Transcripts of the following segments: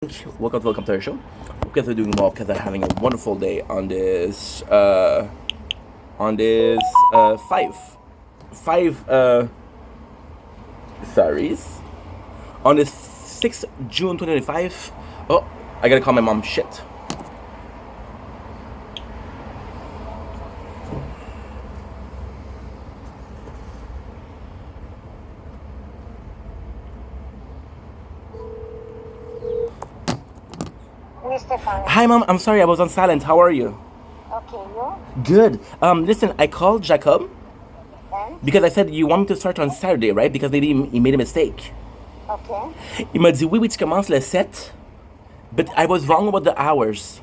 Welcome to our show. Because we're doing well, because we're having a wonderful day on this five sorries on this 6th June 2025. Oh, I gotta call my mom. Shit. Stefan. Hi, mom. I'm sorry, I was on silent. How are you? Okay, you? Good. Listen, I called Jacob And? because I said you want me to start on Saturday, right? Because maybe he made a mistake. Okay. Il m'a dit oui, tu commences le 7, but I was wrong about the hours.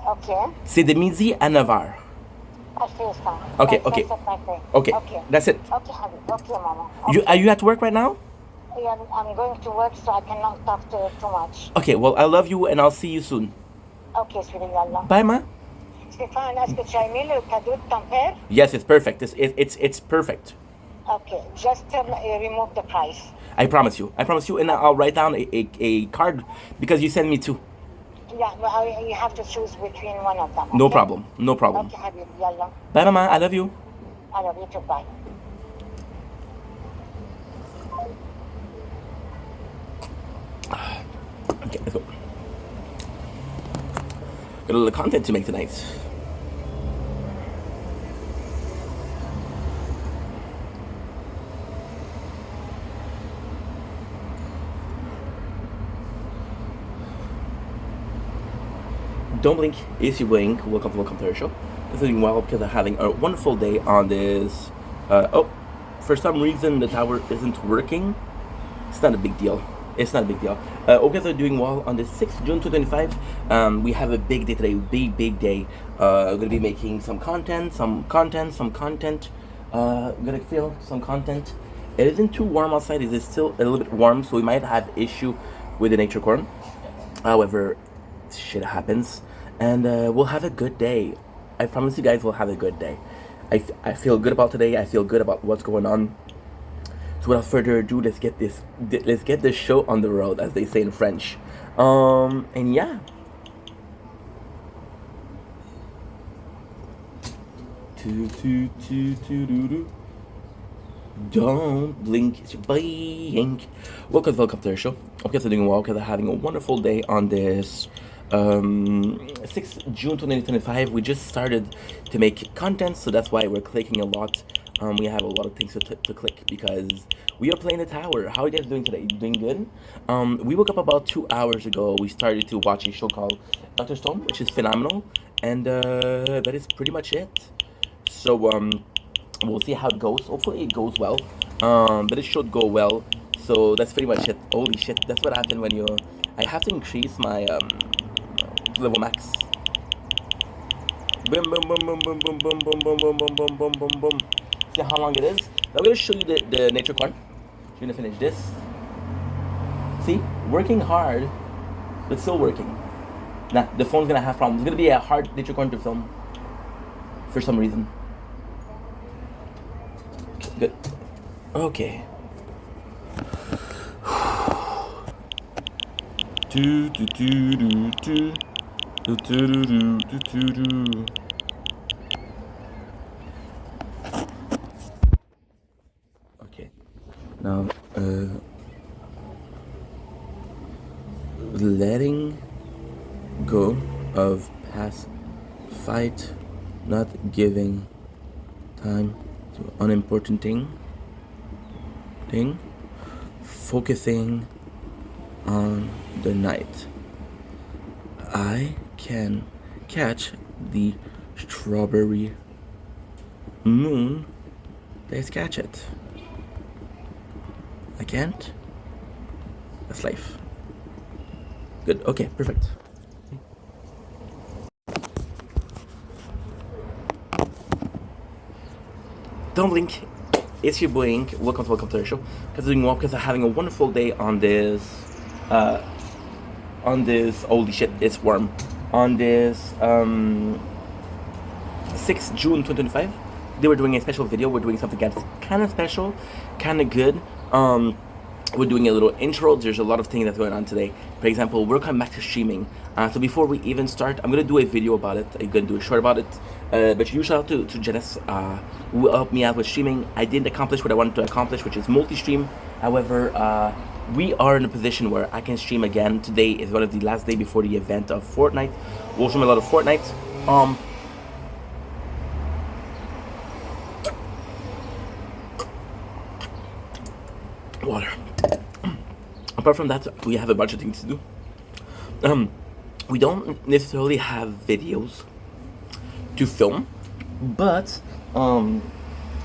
Okay. C'est de midi à 9h. I feel fine. Okay, That's okay. it, my friend. Okay, Okay. that's it. Okay, honey. Okay, mama. Are you at work right now? Yeah, I'm going to work, so I cannot talk to too much. Okay, well, I love you and I'll see you soon. Okay, sweetie, yalla. Bye, ma. Stéphane, est-ce que tu as aimé le cadeau de ton père? Yes, it's perfect. It's perfect. Okay, just remove the price. I promise you, and I'll write down a card because you sent me two. Yeah, but you have to choose between one of them. No okay? problem. Okay, Habib, yalla. Bye, mama. I love you. I love you too, bye. Okay, let's go. Got a little content to make tonight. Don't blink, if you blink. Welcome to our show. This is doing well because I'm having a wonderful day on this. For some reason the tower isn't working. It's not a big deal. Okay, so doing well on the 6th June 2025. We have a big day today. Big day. I'm gonna be making some content. Gonna film some content. It isn't too warm outside. It is still a little bit warm, so we might have issue with the nature corn. However, shit happens, and we'll have a good day. I promise you guys we'll have a good day. I feel good about today. I feel good about what's going on. So without further ado, let's get this show on the road, as they say in French. And yeah. Don't blink, it's your blink. Welcome to our show. Okay, so doing well because I'm having a wonderful day on this 6th June 2025. We just started to make content, so that's why we're clicking a lot. We have a lot of things to click because we are playing the tower. How are you guys doing today? Doing good? We woke up about 2 hours ago. We started to watch a show called Dr. Stone, which is phenomenal, and that is pretty much it. So we'll see how it goes. Hopefully it goes well. But it should go well. So that's pretty much it. Holy shit, that's what happened when you... I have to increase my level max. Boom, boom, boom, boom, boom, boom, boom, boom, boom, boom, boom, boom, boom, boom. See how long it is? Now I'm gonna show you the nature corn. You're gonna finish this. See? Working hard, but still working. Nah, the phone's gonna have problems. It's gonna be a hard nature corn to film for some reason. Good. Okay. Okay. Now, letting go of past fight, not giving time to unimportant thing, focusing on the night. I can catch the strawberry moon. Let's catch it. I can't. That's life. Good. Okay, perfect. Don't blink. It's your blink. Welcome to our show. Because doing well because I'm having a wonderful day on this. Holy shit, it's warm. On this 6th June 2025. They were doing a special video. We're doing something that's kind of special, kind of good. We're doing a little intro. There's a lot of things that's going on today. For example, we're coming back to streaming. So before we even start, I'm gonna do a video about it. I'm gonna do a short about it. But huge shout out to Janice, who helped me out with streaming. I didn't accomplish what I wanted to accomplish, which is multi-stream. However, we are in a position where I can stream again. Today is one of the last day before the event of Fortnite. We'll stream a lot of Fortnite. Water. Apart from that, we have a bunch of things to do. We don't necessarily have videos to film, but I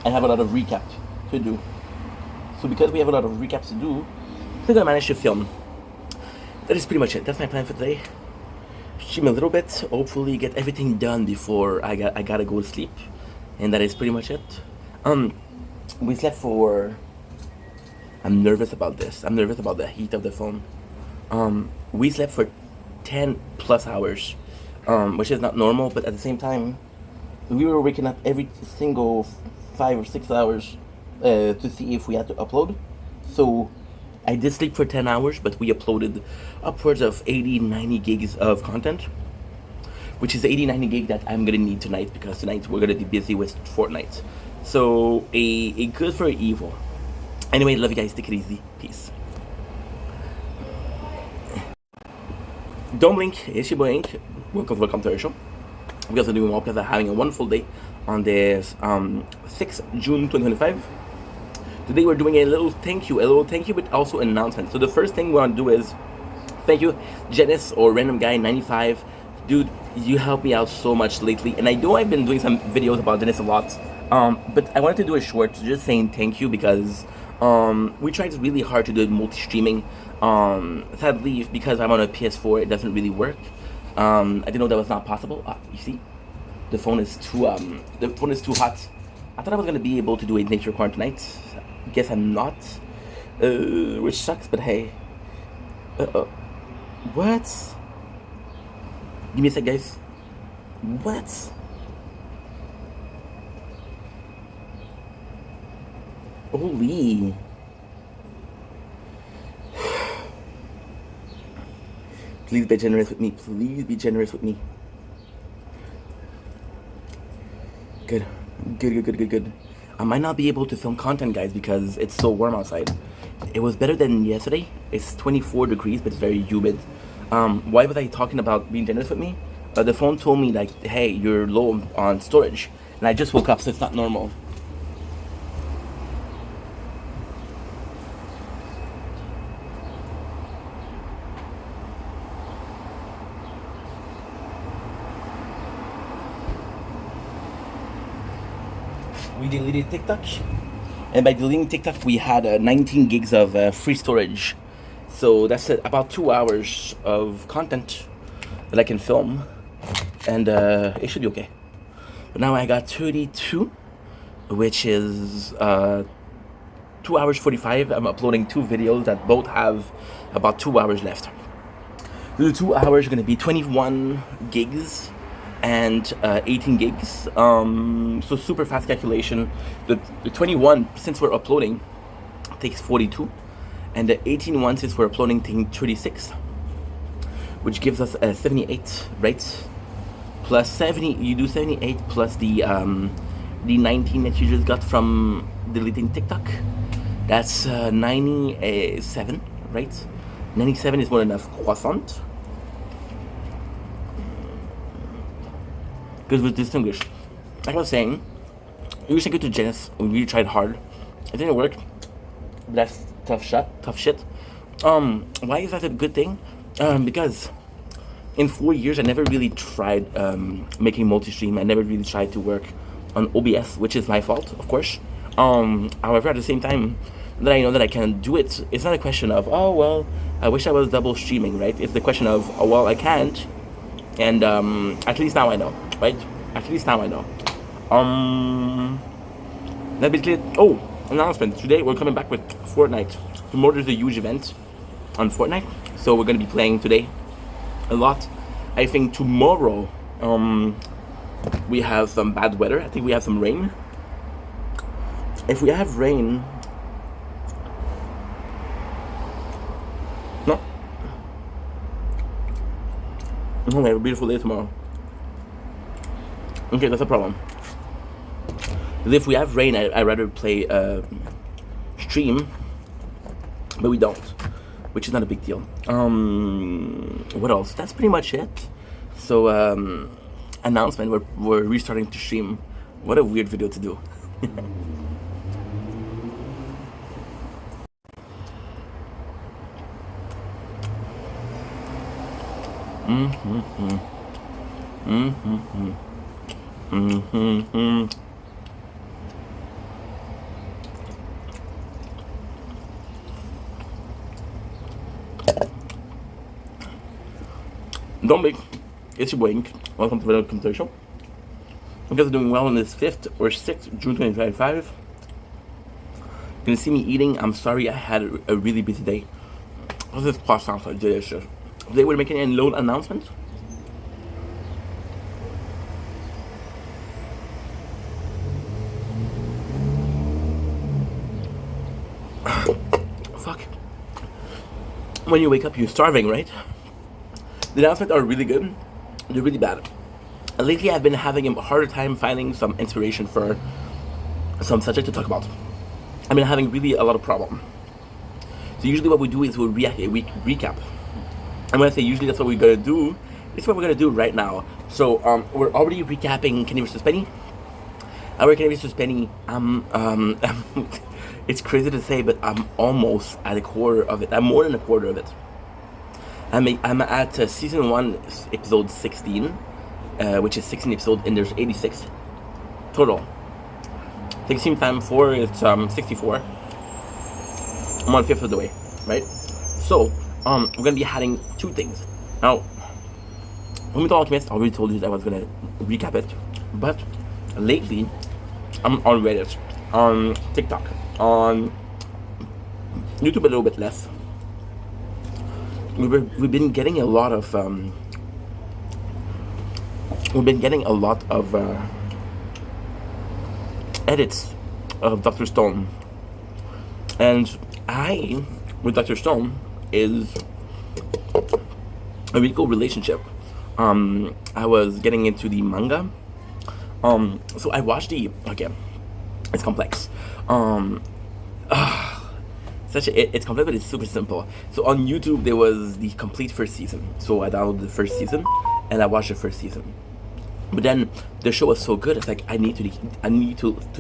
have a lot of recaps to do. So because we have a lot of recaps to do, I think I managed to film. That is pretty much it. That's my plan for today. Stream a little bit, hopefully get everything done before I gotta go to sleep, and that is pretty much it. We slept for. I'm nervous about this. I'm nervous about the heat of the phone. We slept for 10 plus hours, which is not normal, but at the same time, we were waking up every single 5 or 6 hours to see if we had to upload. So I did sleep for 10 hours, but we uploaded upwards of 80-90 gigs of content, which is 80-90 gig that I'm gonna need tonight, because tonight we're gonna be busy with Fortnite. So a good for evil. Anyway, love you guys. Take it easy. Peace. Don't blink. It's your boy Ink. Welcome to our show. We guys are doing well because are having a wonderful day on this 6th June 2025. Today we're doing a little thank you, but also an announcement. So the first thing we want to do is thank you, Janice or Random Guy 95. Dude, you helped me out so much lately, and I know I've been doing some videos about Janice a lot. But I wanted to do a short just saying thank you, because we tried really hard to do multi-streaming. Sadly, because I'm on a PS4, it doesn't really work. I didn't know that was not possible. You see, the phone is too hot. I thought I was gonna be able to do a nature corner tonight. Guess I'm not, which sucks. But hey, what? Give me a sec, guys. What? Holy. Please be generous with me. Please be generous with me. Good. I might not be able to film content, guys, because it's so warm outside. It was better than yesterday. It's 24 degrees, but it's very humid. Why was I talking about being generous with me? The phone told me, like, hey, you're low on storage. And I just woke up, so it's not normal. We deleted TikTok, and by deleting TikTok, we had 19 gigs of free storage. So that's about 2 hours of content that I can film, and it should be okay. But now I got 32, which is 2 hours 45. I'm uploading 2 videos that both have about 2 hours left. The 2 hours are going to be 21 gigs and 18 gigs. So super fast calculation. The 21, since we're uploading, takes 42, and the 18 one, since we're uploading, takes 36, which gives us 78, right? Plus 70, you do 78 plus the 19 that you just got from deleting TikTok. That's 97, right? 97 is more than enough croissant. Because we're distinguished. Like I was saying, we wish I could to Janice. We really tried hard. It didn't work. But that's tough shit. Why is that a good thing? Because in 4 years I never really tried making multi-stream. I never really tried to work on OBS, which is my fault, of course. However, at the same time that I know that I can do it, it's not a question of, oh well, I wish I was double streaming, right? It's the question of, oh well, I can't, and at least now I know, right? At least now I know. That basically it. Oh, announcement. Today we're coming back with Fortnite. Tomorrow there's a huge event on Fortnite, so we're gonna be playing today a lot. I think tomorrow we have some bad weather. I think we have some rain. If we have rain, no, I'm gonna have a beautiful day tomorrow. Okay, that's a problem. Because if we have rain, I'd rather play stream, but we don't, which is not a big deal. What else? That's pretty much it. So, announcement, we're restarting to stream. What a weird video to do. Don't make. It's your boy Ink. Welcome to the Computer Show. You guys are doing well on this 5th or 6th June 2025. You're gonna see me eating. I'm sorry I had a really busy day. What's this croissant are delicious. Today we're making a load announcement. Fuck. When you wake up, you're starving, right? The announcements are really good. They're really bad. Lately, I've been having a harder time finding some inspiration for some subject to talk about. I've been having really a lot of problem. So usually what we do is we recap. And when I say usually that's what we're gonna do, it's what we're gonna do right now. So we're already recapping Kenny vs. Penny. Our Kenny vs. Penny, it's crazy to say, but I'm almost at a quarter of it. I'm more than a quarter of it. I'm at season 1, episode 16, which is 16 episodes, and there's 86 total. 16 times 4 is 64. I'm on 5th of the way, right? So, we're gonna be adding 2 things. Now, when we talk Alchemist, I already told you that I was gonna recap it, but lately, I'm on Reddit, on TikTok, on YouTube a little bit less. We've been getting a lot of edits of Dr. Stone, and I with Dr. Stone is a really cool relationship. I was getting into the manga, so I watched it's complex. It's complex, but it's super simple. So on YouTube there was the complete first season. So I downloaded the first season and I watched the first season. But then the show was so good, it's like I need to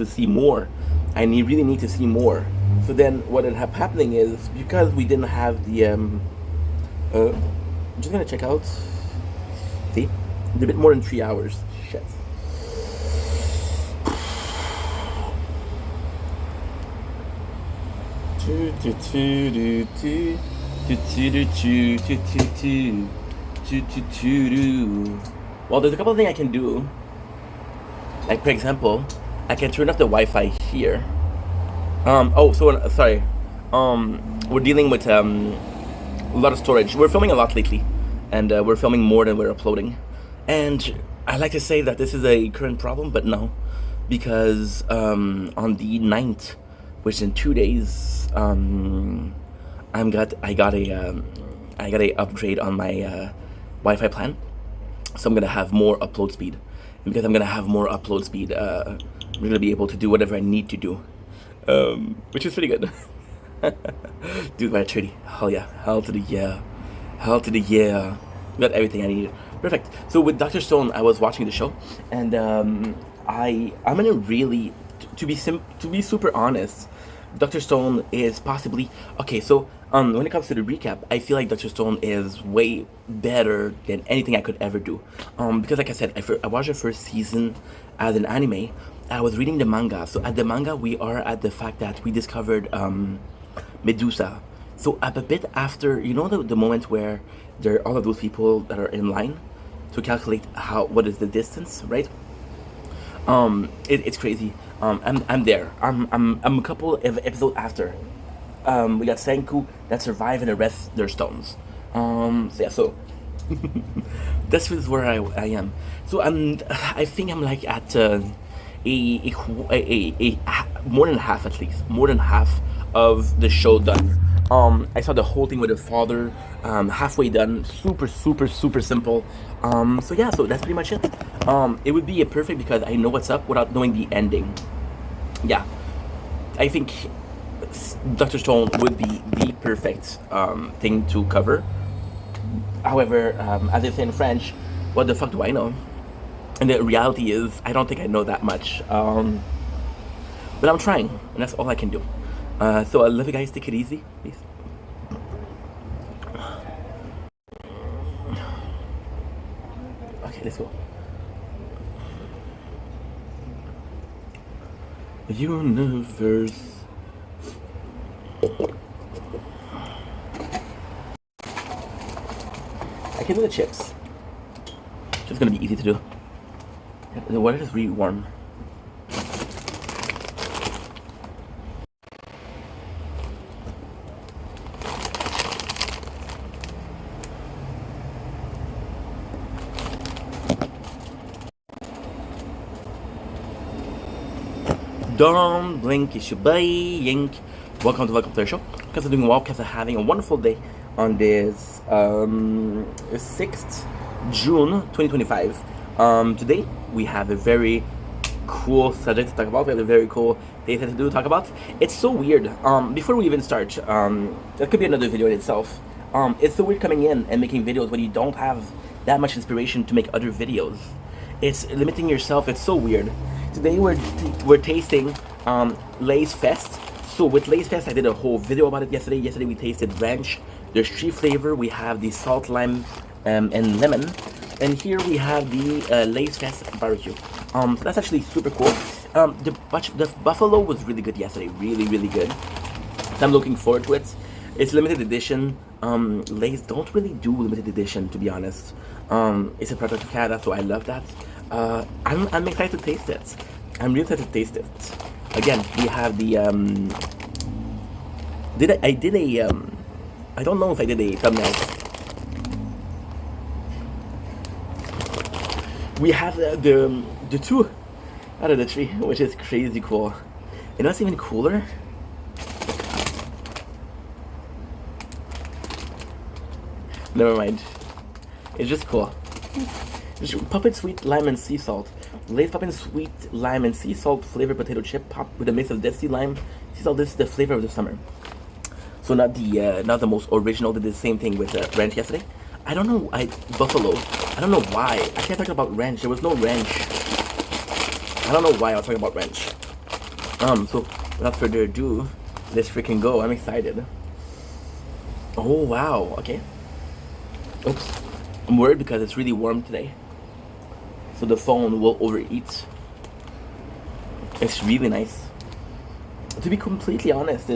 see more. Really need to see more. So then what ended up happening is, because we didn't have the I'm just gonna check out. See? It's a bit more than 3 hours. Shit. Well, there's a couple of things I can do. Like, for example, I can turn off the Wi-Fi here. Sorry. We're dealing with a lot of storage. We're filming a lot lately, and we're filming more than we're uploading. And I like to say that this is a current problem, but no, because on the 9th, which is in 2 days, I got a upgrade on my Wi-Fi plan, so I'm gonna have more upload speed. And because I'm gonna have more upload speed, I'm gonna be able to do whatever I need to do, which is pretty good. Dude, by 30, hell yeah, hell to the yeah, got everything I needed. Perfect. So with Dr. Stone, I was watching the show, and I'm gonna really, to be super honest, Dr. Stone is possibly okay. So when it comes to the recap, I feel like Dr. Stone is way better than anything I could ever do. Because like I said, I watched the first season as an anime. I was reading the manga. So at the manga, we are at the fact that we discovered Medusa. So a bit after, you know, the moment where there are all of those people that are in line to calculate what is the distance, right? It's crazy. I'm there. I'm a couple of episodes after. We got Senku that survive and the rest they're stones. So this is where I am. So I think I'm like at a more than half, at least more than half of the show done. I saw the whole thing with the father, halfway done, super, super, super simple. So yeah, so that's pretty much it. It would be a perfect because I know what's up without knowing the ending. Yeah, I think Dr. Stone would be the perfect thing to cover. However, as they say in French, what the fuck do I know? And the reality is, I don't think I know that much. But I'm trying, and that's all I can do. So I love you guys. Take it easy. Peace. Okay, let's go. Universe. I can do the chips. It's gonna be easy to do. The water is really warm. Don't blink, it's your boy. Welcome to the show. Because I'm doing well, because I'm having a wonderful day on this 6th June 2025. Today we have a very cool subject to talk about. We have a very cool data to talk about. It's so weird. Before we even start, that could be another video in itself. It's so weird coming in and making videos when you don't have that much inspiration to make other videos. It's limiting yourself. It's so weird. Today we're tasting Lay's Fest. So with Lay's Fest, I did a whole video about it yesterday. Yesterday we tasted ranch. There's 3 flavor. We have the salt, lime, and lemon. And here we have the Lay's Fest barbecue. So that's actually super cool. The buffalo was really good yesterday. Really, really good. So I'm looking forward to it. It's limited edition. Lay's don't really do limited edition, to be honest. It's a product of Canada, so I love that. I'm excited to taste it. I'm really excited to taste it. Again, we have the I don't know if I did a thumbnail. We have the 2 out of the 3, which is crazy cool. You know what's even cooler? Never mind. It's just cool. Pumpkin sweet lime and sea salt. Lay's pumpkin sweet lime and sea salt flavored potato chip pop with a mix of Dead Sea lime. Sea salt. This is the flavor of the summer. So not the most original. Did the same thing with ranch yesterday. I don't know. Buffalo. I don't know why. I can't talk about ranch. There was no ranch. I don't know why I was talking about ranch. So without further ado, let's freaking go. I'm excited. Oh wow. Okay. Oops. I'm worried because it's really warm today. So the phone will overeat. It's really nice. To be completely honest,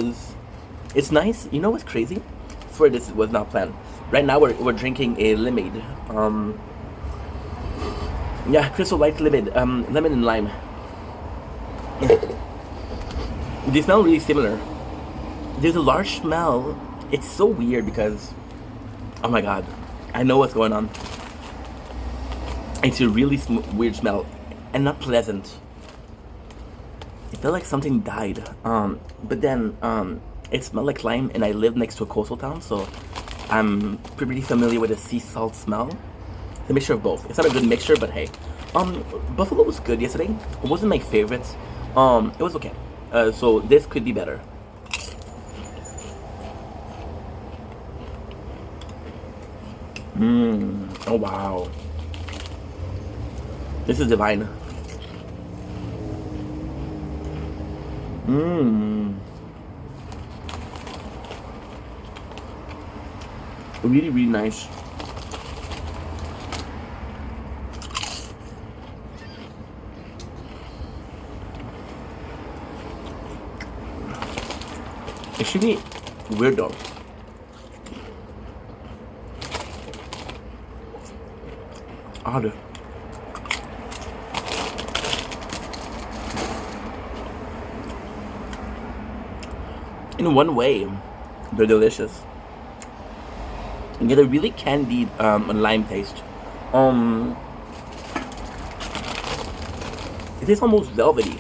it's nice. You know what's crazy? I swear this was not planned. Right now we're drinking a lemonade. Yeah, Crystal Light lemonade, lemon and lime. They smell really similar. There's a large smell. It's so weird because, oh my god, I know what's going on. It's a really weird smell and not pleasant. It felt like something died. But then it smelled like lime, and I live next to a coastal town, so I'm pretty familiar with the sea salt smell. It's a mixture of both. It's not a good mixture, but hey. Buffalo was good yesterday. It wasn't my favorite. It was okay. So this could be better. Oh wow. This is divine. Really, really nice. It should be weird though. Odd. In one way, they're delicious. You get a really candied lime taste. It is almost velvety.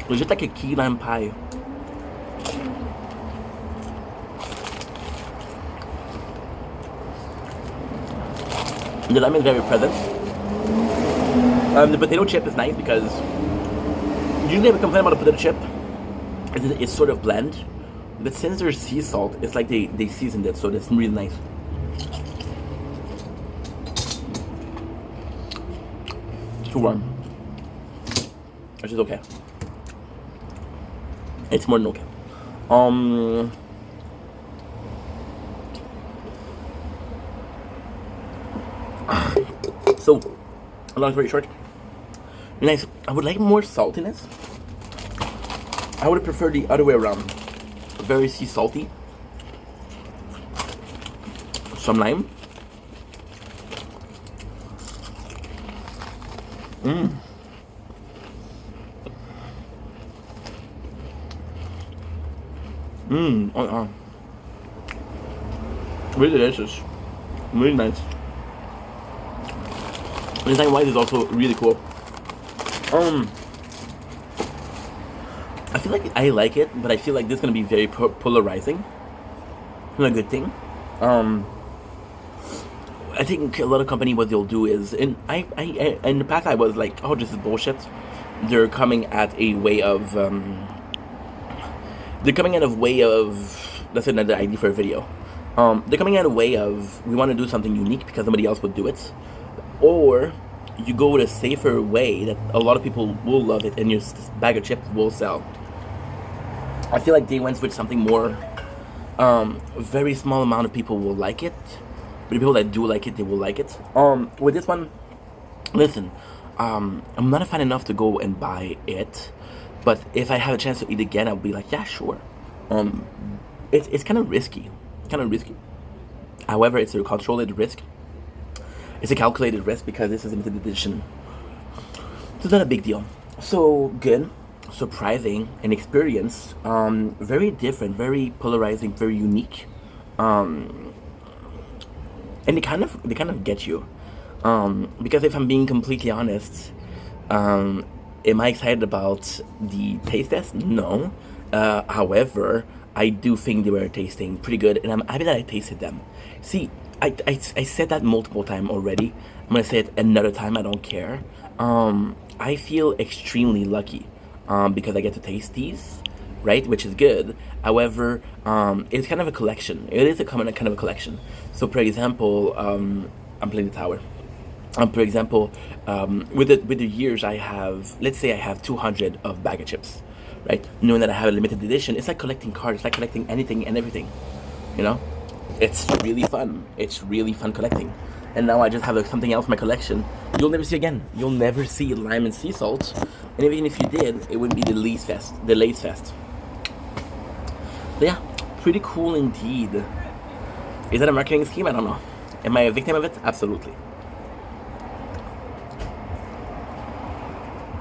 It's just like a key lime pie. The lime is very present. The potato chip is nice because usually I complain about a potato chip. It's sort of bland. But since there's sea salt, it's like they seasoned it, so that's really nice. Too warm. Which is okay. It's more than okay. So, long story short, nice. I would like more saltiness. I would prefer the other way around. Very sea salty. Some lime. Really delicious. Really nice. The design wise is also really cool. I feel like I like it, but I feel like this is gonna be very polarizing. Not a good thing. I think a lot of company what they'll do is, and I in the past I was like, oh, this is bullshit. They're coming at a way of that's another idea for a video. They're coming at a way of we want to do something unique because nobody else would do it, or you go with a safer way that a lot of people will love it and your bag of chips will sell. I feel like they went with something more. Very small amount of people will like it, but the people that do like it, they will like it. With this one, listen, I'm not a fan enough to go and buy it, but if I have a chance to eat again, I'll be like, yeah, sure. It's kind of risky, However, it's a controlled risk. It's a calculated risk because this is a limited edition. So it's not a big deal. So good, surprising, an experience. Very different, very polarizing, very unique. And they kind of get you. Because if I'm being completely honest, am I excited about the taste test? No. However, I do think they were tasting pretty good, and I'm happy that I tasted them. See, I said that multiple times already. I'm gonna say it another time. I don't care. I feel extremely lucky because I get to taste these, right? Which is good. However, it's kind of a collection. It is kind of a collection. So, for example, I'm playing the tower. For example, with the years, let's say I have 200 of bag of chips, right? Knowing that I have a limited edition, it's like collecting cards. It's like collecting anything and everything, you know. It's really fun. It's really fun collecting. And now I just have something else in my collection you'll never see again. You'll never see lime and sea salt. And even if you did, it would be the Lace Fest. So yeah, pretty cool indeed. Is that a marketing scheme? I don't know. Am I a victim of it? Absolutely.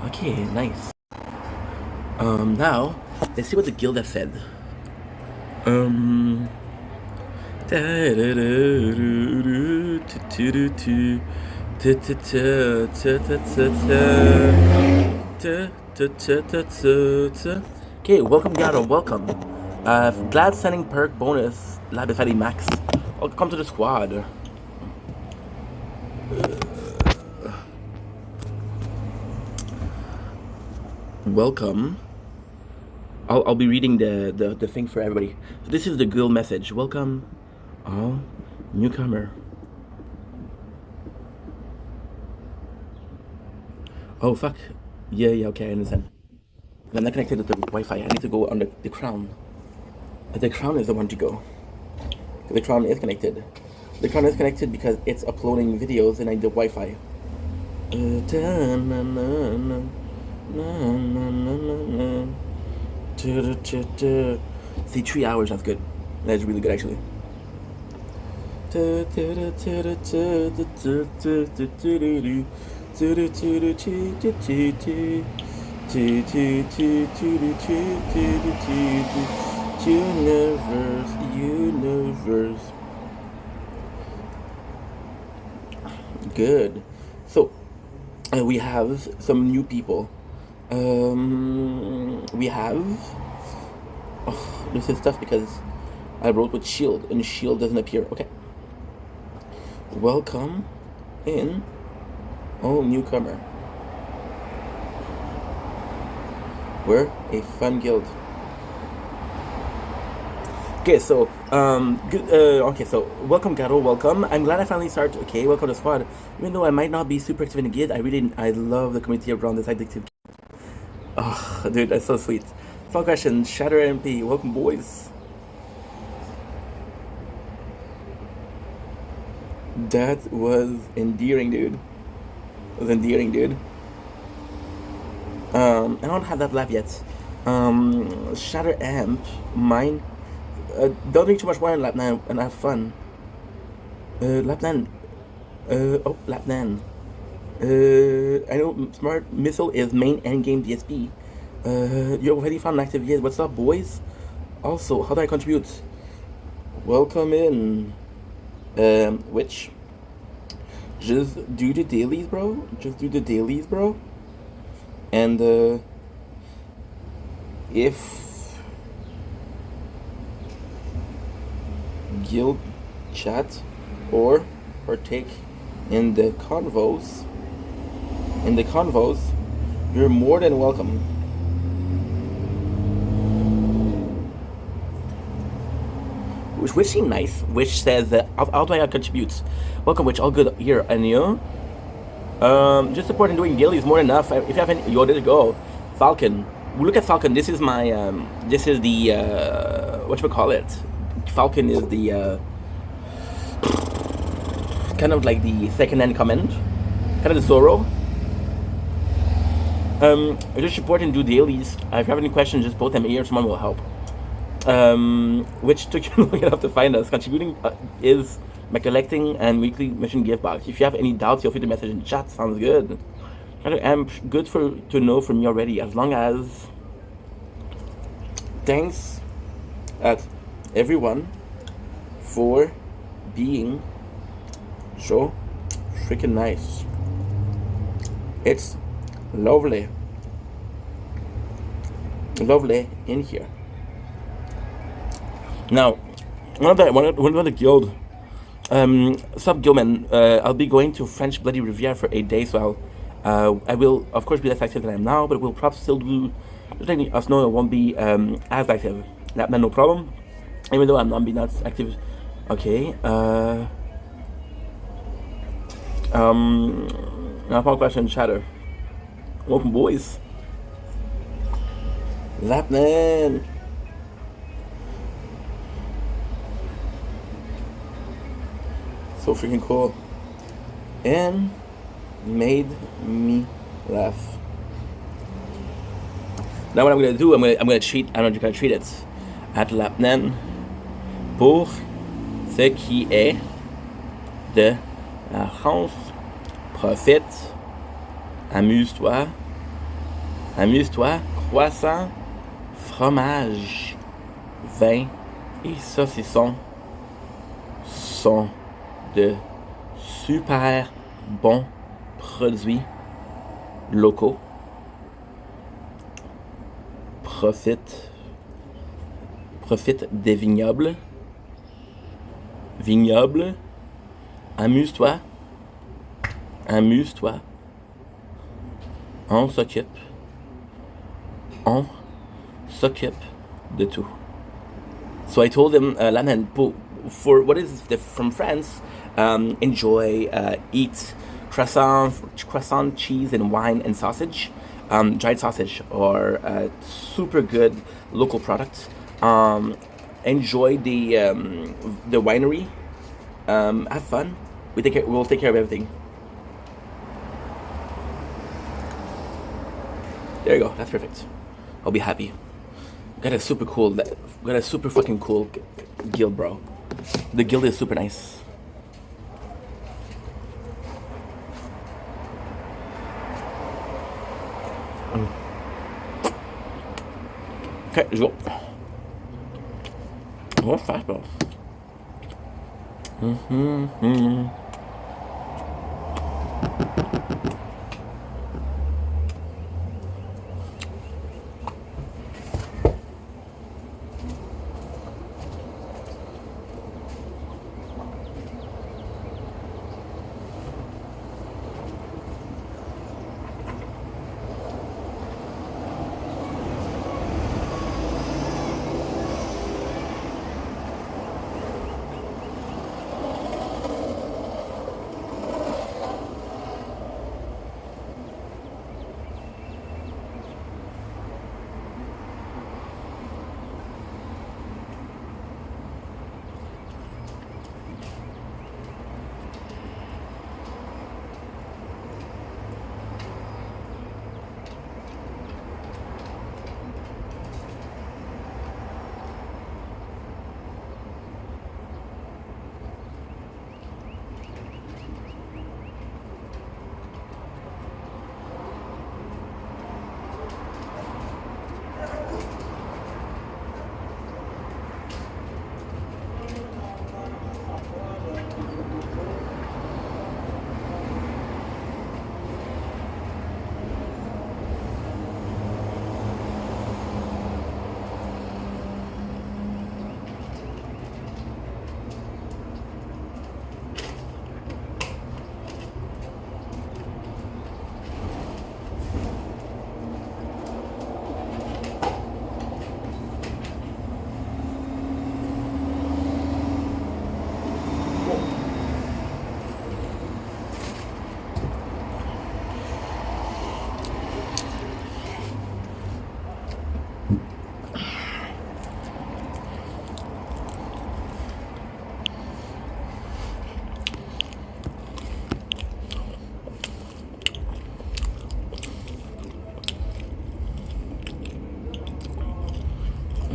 Okay, nice. Now, let's see what the guild has said. Okay, welcome Garo, welcome. Glad sending perk bonus, Labifetti Max. Welcome to the squad. Welcome. I'll be reading the thing for everybody. So this is the guild message. Welcome, all newcomer. Oh fuck. Yeah, okay, I understand. I'm not connected to the Wi-Fi. I need to go on the crown. The crown is the one to go. The crown is connected. The crown is connected because it's uploading videos and I do Wi-Fi. See, 3 hours, that's good. That's really good, actually. Universe. Good. So, we have some new people We have. Oh, this is tough because I wrote with shield and shield doesn't appear. Okay. Welcome in. Oh, newcomer. We're a fun guild. Okay, so good. Okay, so welcome, Garo. Welcome. I'm glad I finally started. Okay, welcome to the squad. Even though I might not be super active in the guild, I love the community around this addictive. Oh, dude, that's so sweet. Small question. Shatter MP. Welcome, boys. That was endearing, dude. It was endearing, dude. I don't have that laugh yet. Shatter Amp. Mine. Don't drink too much wine, Lapnan, and have fun. Lapnan. Lapnan. I know Smart Missile is main endgame DSP. You already found an active yet. What's up, boys? Also, how do I contribute? Welcome in. Which? Just do the dailies, bro. Just do the dailies, bro. And, if guild chat or partake in the convos, you're more than welcome. Which seemed nice. Which says that how do I contribute? Welcome, which all good here, and you? Just supporting doing guild is more than enough. If you have any, yo, there you go. Falcon. We look at Falcon. This is my this is the what should we call it? Falcon is the kind of like the second-hand comment, kind of the Zoro. Just support and do dailies. If you have any questions, just post them here. Someone will help. Which took you long enough to find us. Contributing is by collecting and weekly mission gift box. If you have any doubts, feel free to message in chat. Sounds good. I'm good to know from you already. As long as thanks at everyone for being so freaking nice. It's lovely in here. Now, one of the guild, sub guildman. I'll be going to French Bloody Riviera for 8 days. So I will, of course, be less active than I am now, but we'll probably still do. Just letting us know I won't be as active. That's no problem. Even though I'm not being as active. Okay. Now, final question, chatter. Welcome, boys. Lapman. So freaking cool. And made me laugh. Now what I'm gonna do, I'm gonna treat, I don't know if you're gonna treat it at Lapnan pour ce qui est de la France. Profite, amuse-toi, croissant, fromage, vin et saucisson sont de super bons produits locaux. Profite des vignobles. Amuse-toi. On s'occupe de tout. So I told him, Lanan, for what is from France, enjoy, eat croissant, cheese, and wine and sausage, dried sausage, or super good local product. Enjoy the winery. Have fun. We'll take care of everything. There you go. That's perfect. I'll be happy. Got a super fucking cool guild, bro. The guild is super nice. Okay, let's go. More fastball.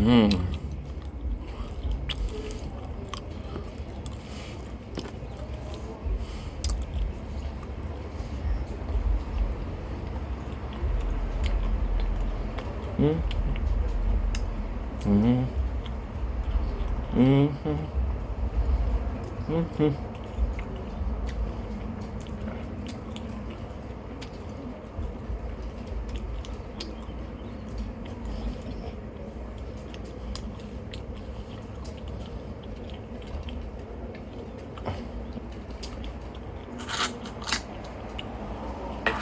For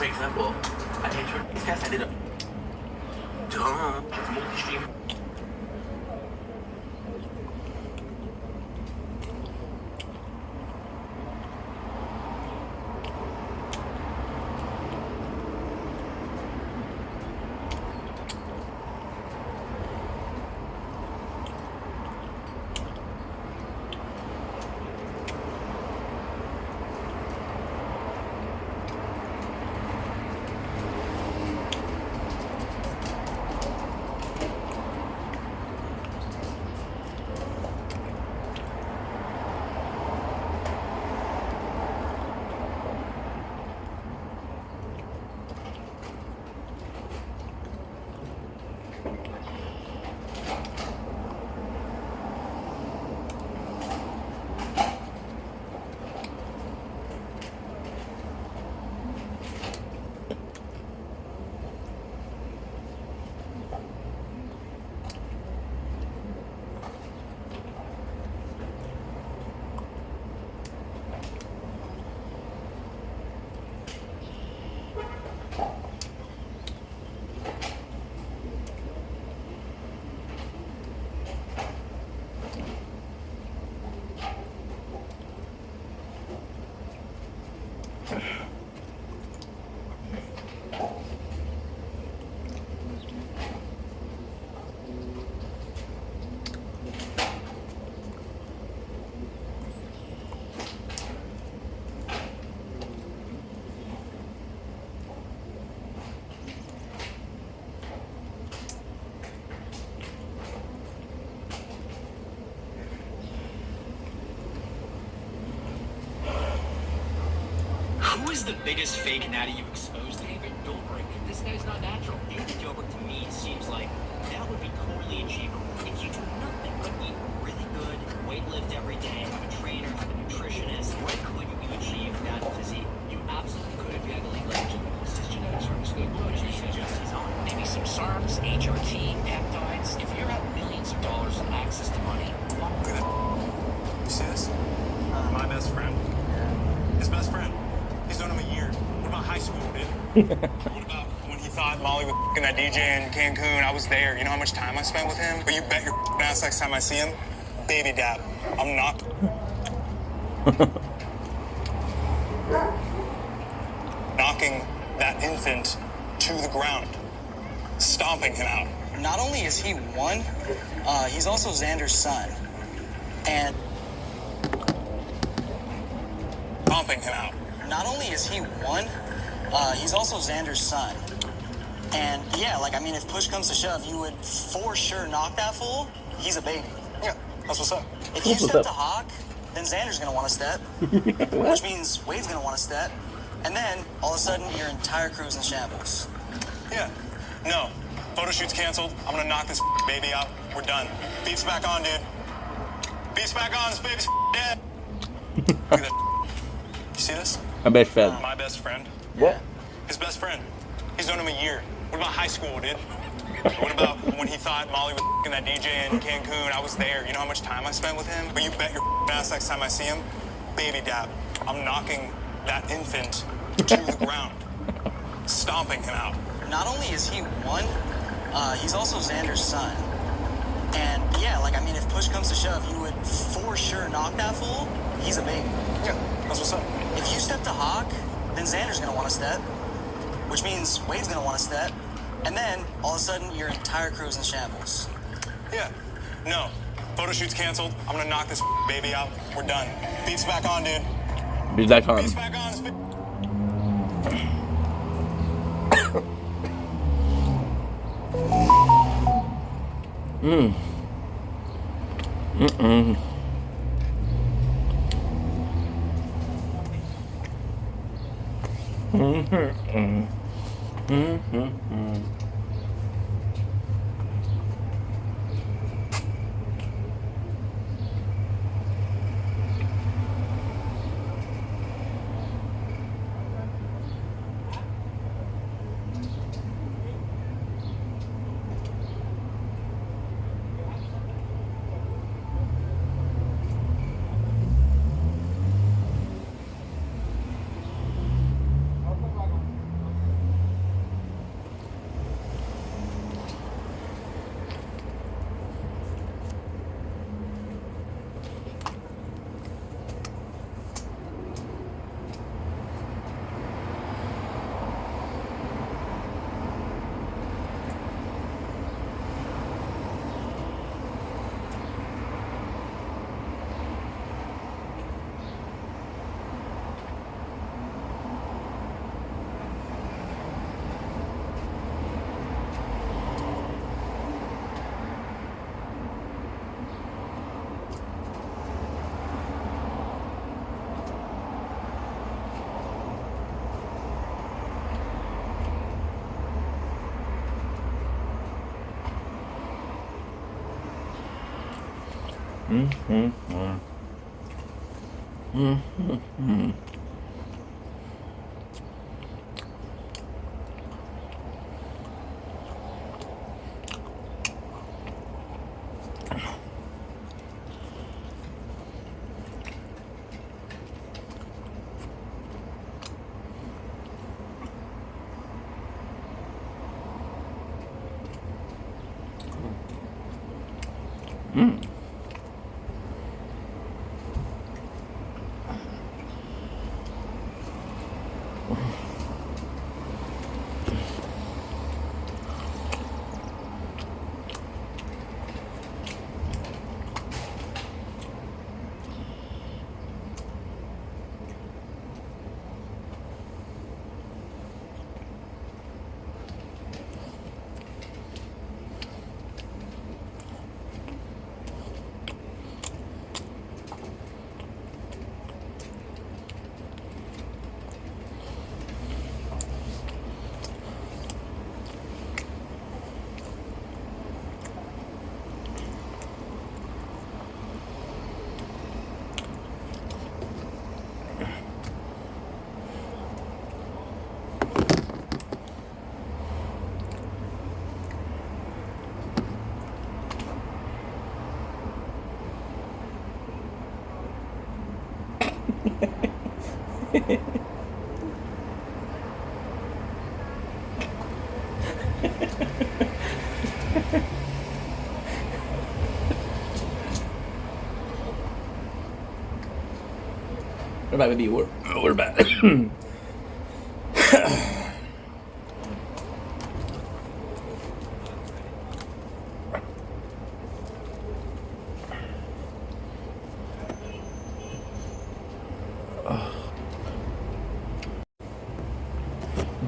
example, I entered this guy I did a it's multi-stream. Who is the biggest fake natty you exposed? David Dobrik. This guy's not natural. David Dobrik to me seems like that would be totally achievable. If you do nothing but eat really good, weight lift every day, have a trainer, have a nutritionist, why couldn't you achieve that physique? You absolutely could if you had the legal genetics. His genetics are good. What do you suggest he's on? Maybe some SARMs, HRT, peptides. If you're out millions of dollars and access to money, Look at that. You see this? My best friend. His best friend. He's known him a year. What about high school, dude? What about when he thought Molly was f***ing that DJ in Cancun? I was there. You know how much time I spent with him? But you bet your ass next time I see him, baby dab. I'm not. Knocking that infant to the ground. Stomping him out. Not only is he one, he's also Xander's son. And Stomping him out. not only is he one, he's also Xander's son. And yeah, like, I mean, if push comes to shove, you would for sure knock that fool. He's a baby. Yeah, that's what's up. If you What's step up? to Hawk, then Xander's gonna want to step, which means Wade's gonna want to step. And then, all of a sudden, your entire crew's in shambles. Yeah. No. Photo shoot's canceled. I'm gonna knock this baby out. We're done. Beats back on, dude. Beats back on. This baby's dead. Look at that. You see this? I bet fed. My best friend. What? His best friend. He's known him a year. What about high school, dude? What about when he thought Molly was f***ing that DJ in Cancun? I was there. You know how much time I spent with him? But you bet your ass next time I see him, baby dab. I'm knocking that infant to the ground. Stomping him out. Not only is he one, he's also Xander's son. And yeah, like, I mean, if push comes to shove, you would for sure knock that fool. He's a baby. Yeah, that's what's up. If you step to Hawk, then Xander's gonna want to step, which means Wade's gonna want to step. And then, all of a sudden, your entire crew's in shambles. Yeah. No. Photo shoot's canceled. I'm gonna knock this baby out. We're done. Beats back on, dude. Be back on. Beats back on. This Mm. Mm-mm. Mm-hmm. Mm-hmm. Mm-hmm. Mm-hmm. Mm. We're back, baby. We're back.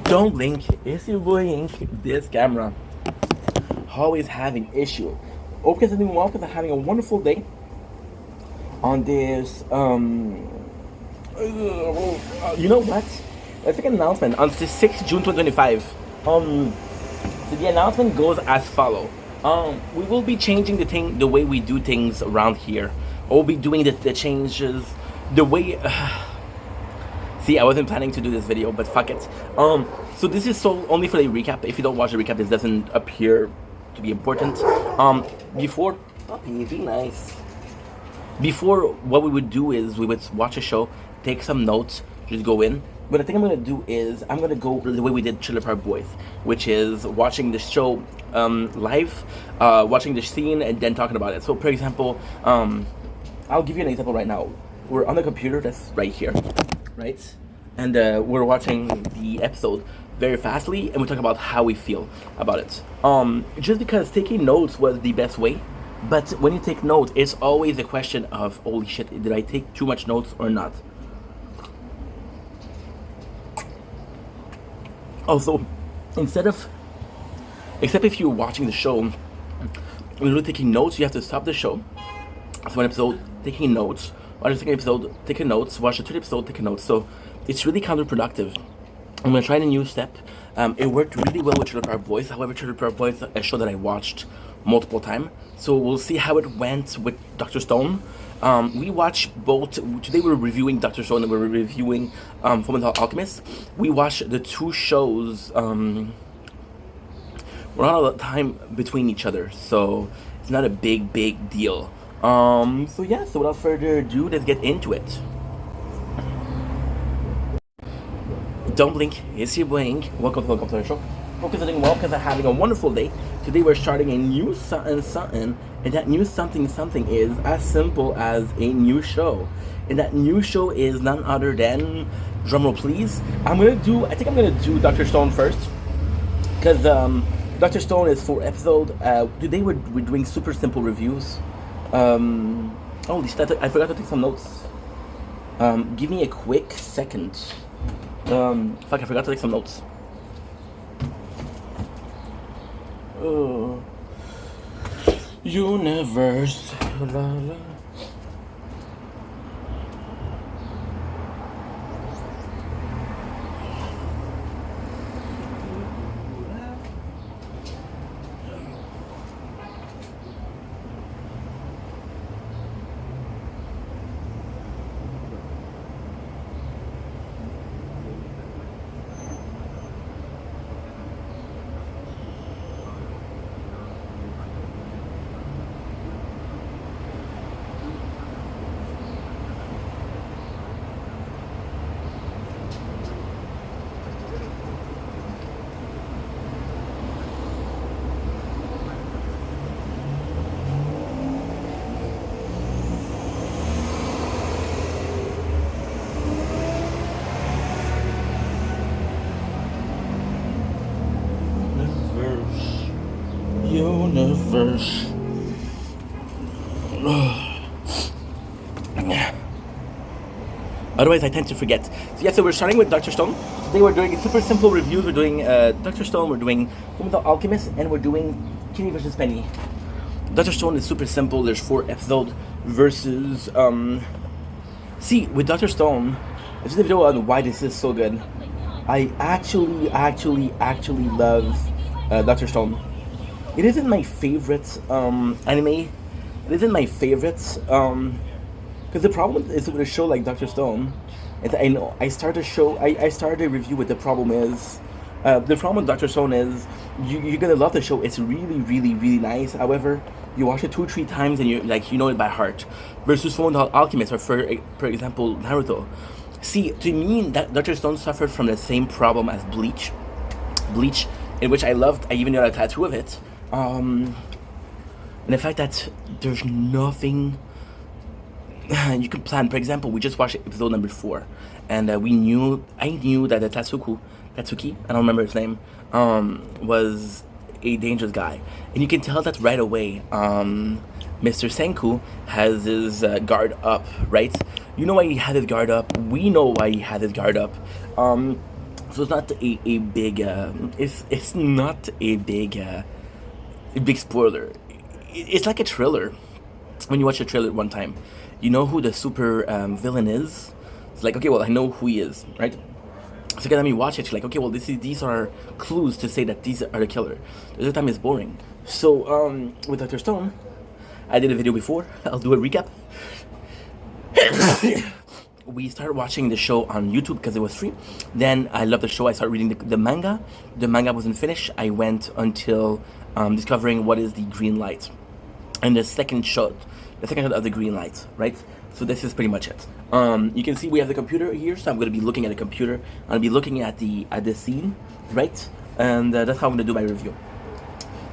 Don't blink. It's your boy Ink. This camera always having issue. Okay, so welcome to having a wonderful day on this. You know what? Let's make an announcement on the 6th June 2025. So the announcement goes as follow. We will be changing the way we do things around here. We'll be doing the changes the way. See, I wasn't planning to do this video, but fuck it. So this is only for a recap. If you don't watch the recap, this doesn't appear to be important. Before, puppy, be nice. Before, what we would do is we would watch a show, take some notes, just go in. But I think I'm gonna do is I'm gonna go the way we did Trailer Park Boys, which is watching the show live, watching the scene, and then talking about it. So, for example, I'll give you an example right now. We're on the computer that's right here, right? And we're watching the episode very fastly, and we talk about how we feel about it. Just because taking notes was the best way, but when you take notes, it's always a question of, holy shit, did I take too much notes or not? Also, except if you're watching the show, when you're taking notes, you have to stop the show, So one episode taking notes, watch the second episode taking notes, watch the third episode taking notes. So it's really counterproductive. I'm gonna try a new step. It worked really well with Trailer Park Boys. However, Trailer Park Boys is a show that I watched multiple times. So we'll see how it went with Dr. Stone. We watched both. Today we're reviewing Dr. Stone and we're reviewing Fullmetal Alchemist. We watched the two shows. We're not a lot of time between each other, so it's not a big deal. So yeah. So without further ado, let's get into it. Don't blink, it's your blink. Welcome to the show. Hope you're doing well because I'm having a wonderful day. Today we're starting a new something, and that new something is as simple as a new show. And that new show is none other than, drumroll please, I think I'm gonna do Dr. Stone first. Because Dr. Stone is 4 episodes. Today we're doing super simple reviews. Holy shit, I forgot to take some notes. Give me a quick second. Fuck, I forgot to take some notes. Universe. La, la. Universe. Otherwise, I tend to forget. So we're starting with Dr. Stone. Today we're doing super simple reviews. We're doing Dr. Stone, we're doing Fullmetal Alchemist, and we're doing Kitty vs. Penny. Dr. Stone is super simple. There's 4 episodes versus... See, with Dr. Stone, this is a video on why this is so good. I actually love Dr. Stone. It isn't my favorite anime. It isn't my favorite because the problem is with a show like Dr. Stone. Is I know I started a review with the problem is the problem with Dr. Stone is you're gonna love the show. It's really nice. However, you watch it 2-3 times and you know it by heart. Versus Fullmetal Alchemist or for example Naruto. See, to me, that Dr. Stone suffered from the same problem as Bleach, in which I loved. I even got a tattoo of it. And the fact that there's nothing you can plan. For example, we just watched episode number 4, and I knew that the Tatsuki, I don't remember his name, was a dangerous guy, and you can tell that right away. Mr. Senku has his guard up, right? You know why he had his guard up. We know why he had his guard up. So it's not a big. It's not a big spoiler. It's like a thriller. When you watch a trailer one time, you know who the super villain is. It's like, okay, well, I know who he is, right? So every time you watch it, you're like, okay, well, these are clues to say that these are the killer. The other time it's boring. So with Dr. Stone, I did a video before. I'll do a recap. We started watching the show on YouTube because it was free. Then I loved the show. I started reading the manga. The manga wasn't finished. I went until discovering what is the green light. And the second shot of the green light, right? So this is pretty much it. You can see we have the computer here, so I'm going to be looking at the computer. I'll be looking at the scene, right? And that's how I'm going to do my review.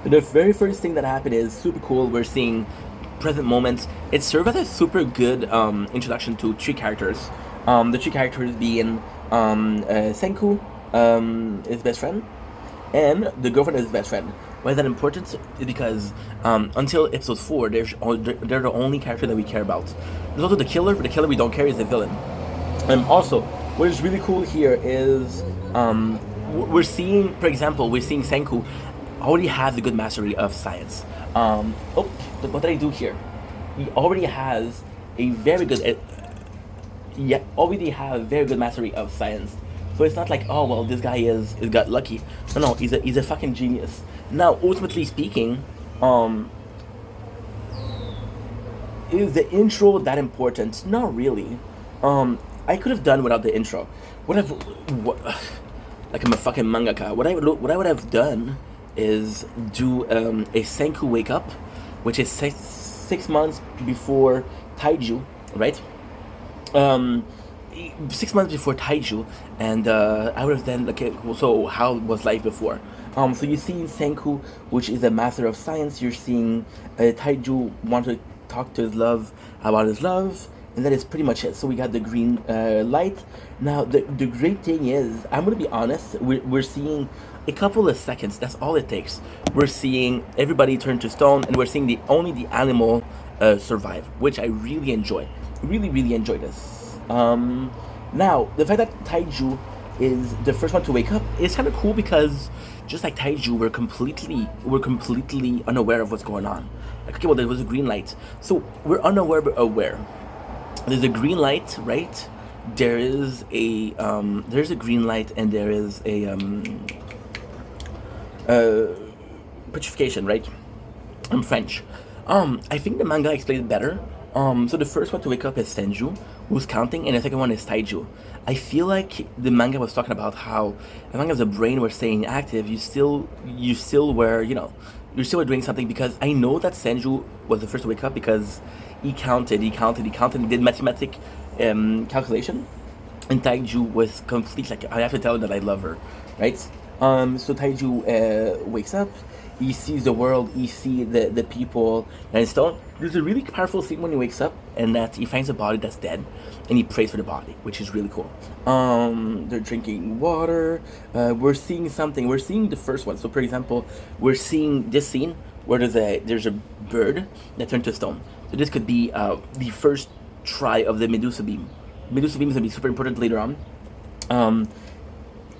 The very first thing that happened is super cool. We're seeing present moments. It served as a super good introduction to 3 characters. The 3 characters being Senku, his best friend, and the girlfriend of his best friend. Why is that important? Is because until episode 4, they're the only character that we care about. There's also the killer, but the killer we don't care is the villain. And also, what is really cool here is we're seeing, for example, Senku already has a good mastery of science. What did I do here? he already has a very good already have very good mastery of science. So it's not like, oh well, this guy is got lucky. No, he's a fucking genius. Now, ultimately speaking, is the intro that important? Not really. I could have done without the intro. Like I'm a fucking mangaka. What I would have done is do a Senku wake up, which is 6 months before Taiju, right? 6 months before Taiju, and I would have then, okay, so how was life before? So you're seeing Senku, which is a master of science. You're seeing Taiju want to talk to his love about his love, and that is pretty much it. So we got the green light. Now the great thing is, I'm gonna be honest, we're seeing a couple of seconds. That's all it takes. We're seeing everybody turn to stone, and we're seeing only the animal survive, which I really enjoy. Really enjoy this. Now the fact that Taiju is the first one to wake up is kind of cool, because just like Taiju, we're completely unaware of what's going on. Like, okay, well, there was a green light, so we're unaware but aware. There's a green light, right? There's a green light, and there is a petrification, right? I'm French. I think the manga explained it better. So the first one to wake up is Senju, who's counting, and the second one is Taiju. I feel like the manga was talking about how, as long as the brain was staying active, you still were, you still were doing something, because I know that Senju was the first to wake up because he counted, he did mathematic calculation, and Taiju was complete, like, I have to tell her that I love her, right? So Taiju wakes up, he sees the world, he sees the people, and stone. There's a really powerful scene when he wakes up, and that he finds a body that's dead, and he prays for the body, which is really cool. They're drinking water. We're seeing something. We're seeing the first one. So, for example, we're seeing this scene where there's a bird that turned to stone. So this could be the first try of the Medusa beam. Medusa beam is gonna be super important later on.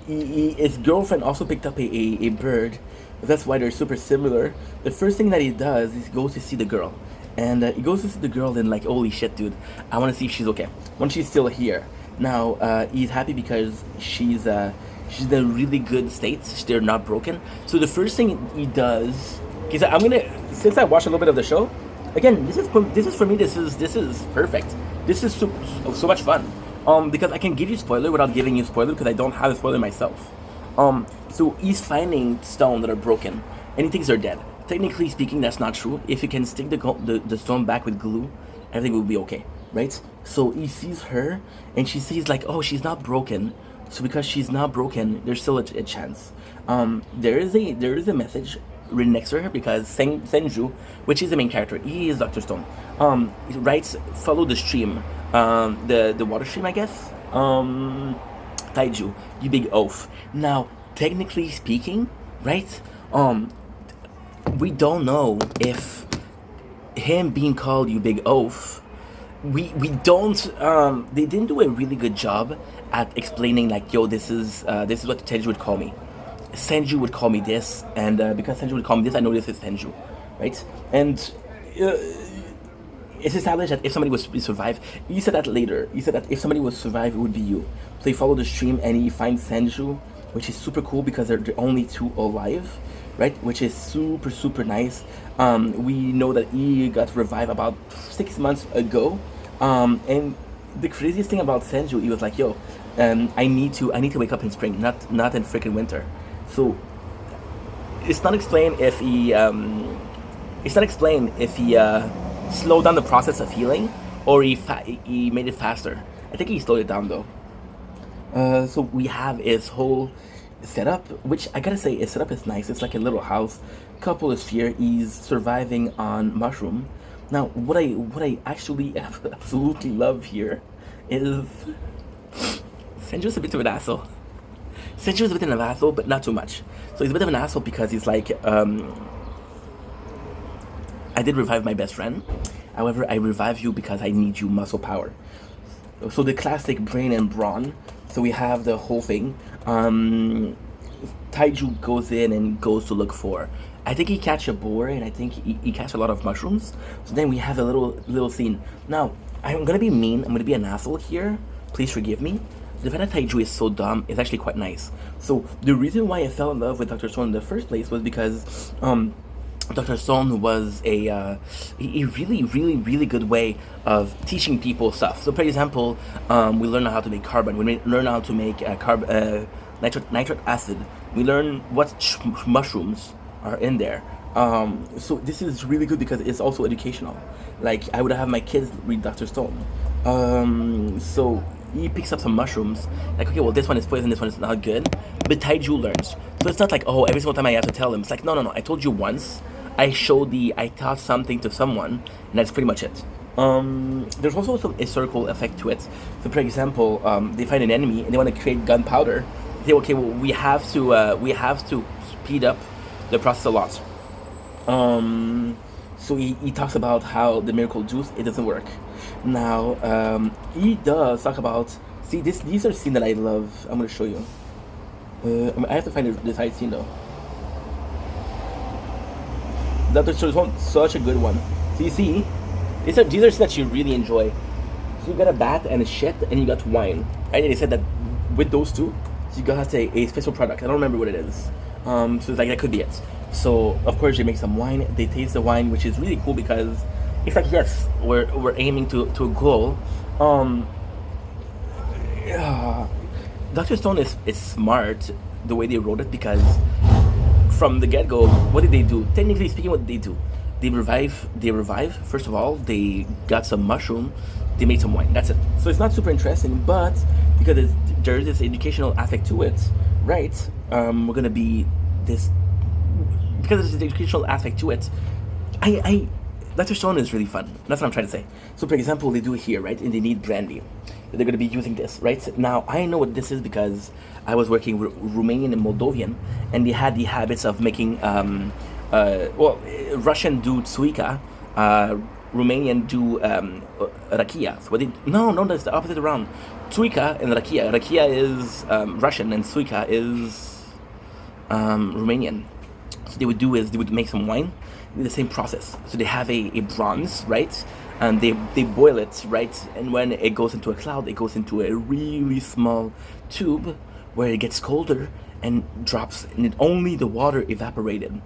His girlfriend also picked up a bird. That's why they're super similar. The first thing that he does is he goes to see the girl. And he goes to see the girl, and like, holy shit, dude, I want to see if she's okay. When she's still here. Now, he's happy because she's in a really good state. They're not broken. So the first thing he does, because since I watched a little bit of the show, again, this is for me, this is perfect. This is so much fun. Because I can give you spoiler without giving you spoiler, because I don't have a spoiler myself. So he's finding stone that are broken, and he thinks they're dead. Technically speaking, that's not true. If you can stick the stone back with glue, everything will be okay, right? So he sees her, and she sees like, oh, she's not broken. So because she's not broken, there's still a chance. There is a message written next to her, because Senju, which is the main character, he is Dr. Stone. He writes, follow the stream, the water stream, I guess. Taiju, you big oaf. Now, technically speaking, right? We don't know if him being called you big oaf, we don't, they didn't do a really good job at explaining, like, yo, this is what Taiju would call me. Senju would call me this, and because Senju would call me this, I know this is Senju, right? And it's established that if somebody was to survive, you said that later, you said that if somebody was to survive, it would be you. So you follow the stream, and you find Senju, which is super cool, because they're the only two alive, right? Which is super nice. We know that he got revived about 6 months ago, and the craziest thing about Senju, he was like, yo, I need to wake up in spring, not in freaking winter. So it's not explained if he slowed down the process of healing, or he made it faster. I think he slowed it down though. So we have his whole setup, which I gotta say, his setup is nice. It's like a little house, couple is here. He's surviving on mushroom. Now, what I actually absolutely love here is Senju's a bit of an asshole. Senju's a bit of an asshole, but not too much. So he's a bit of an asshole because he's like, I did revive my best friend. However, I revive you because I need you muscle power. So the classic brain and brawn. So we have the whole thing. Taiju goes in and goes to look for I think he catch a boar, and I think he catch a lot of mushrooms. So then we have a little scene. Now, I'm gonna be mean. I'm gonna be an asshole here. Please forgive me. The fact that Taiju is so dumb is actually quite nice. So the reason why I fell in love with Dr. Stone in the first place was because Dr. Stone was a really good way of teaching people stuff. So, for example, we learn how to make carbon. We learn how to make nitric acid. We learn what mushrooms are in there. So this is really good because it's also educational. Like, I would have my kids read Dr. Stone. So he picks up some mushrooms. Like, okay, well, this one is poison, this one is not good. But Taiju learns. So it's not like, oh, every single time I have to tell him. It's like, no. I told you once. I taught something to someone, and that's pretty much it. There's also a circle effect to it. So, for example, they find an enemy and they want to create gunpowder. They say, okay, well, we have to speed up the process a lot. So he talks about how the miracle juice, it doesn't work. Now, he does talk about, see, these are scenes that I love. I'm going to show you. I have to find the side scene though. Dr. Stone, such a good one. So you see, these are scenes that you really enjoy. So you got a bat and a shit, and you got wine. And they said that with those two, you got a special product. I don't remember what it is. So it's like, that could be it. So of course they make some wine. They taste the wine, which is really cool because it's like, yes, we're aiming to a goal. Dr. Stone is smart the way they wrote it because from the get-go, what did they do? Technically speaking, what did they do? They revive. First of all, they got some mushroom. They made some wine. That's it. So it's not super interesting, but because there's this educational aspect to it, right? We're gonna be this because there's an educational aspect to it. Dr. Stone is really fun. That's what I'm trying to say. So, for example, they do it here, right? And they need brandy. They're going to be using this, right? Now, I know what this is because I was working with Romanian and Moldovan, and they had the habits of making, Russian do tsuika, Romanian do rakia. So that's the opposite around. Tsuika and rakia. Rakia is Russian, and tsuika is Romanian. So they would make some wine with the same process. So they have a bronze, right? And they boil it, right? And when it goes into a cloud, it goes into a really small tube where it gets colder and drops, and only the water evaporated,